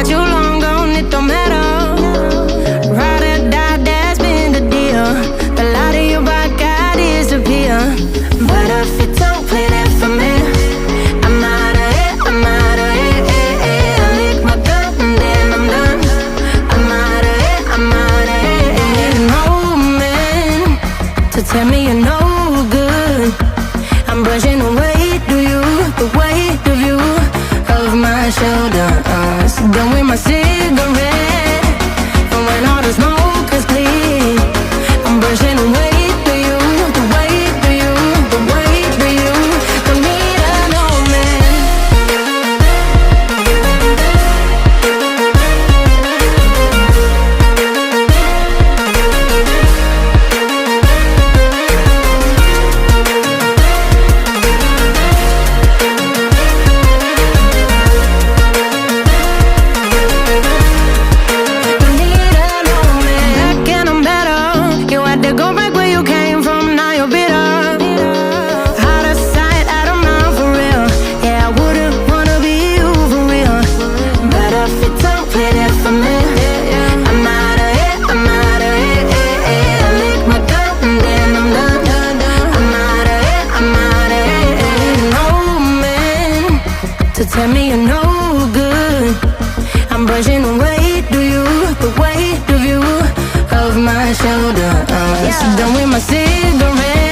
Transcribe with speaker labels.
Speaker 1: you long gone, it don't matter. Ride or die, that's been the deal. The light of your body got disappear. But if you don't play that for me, I'm out of it, I'm out of it. I lick my gun and then I'm done. I'm out of it, I'm out of it. No man to tell me you're no good. I'm brushing away the weight of you, of my shoulders. Done with my cigarette, and when all the smoke is clear, I'm brushing away the weight of you, the weight of you. Don't need a no man. To tell me you're no good, I'm brushing away the weight of you, of my shoulders. Done with my cigarette.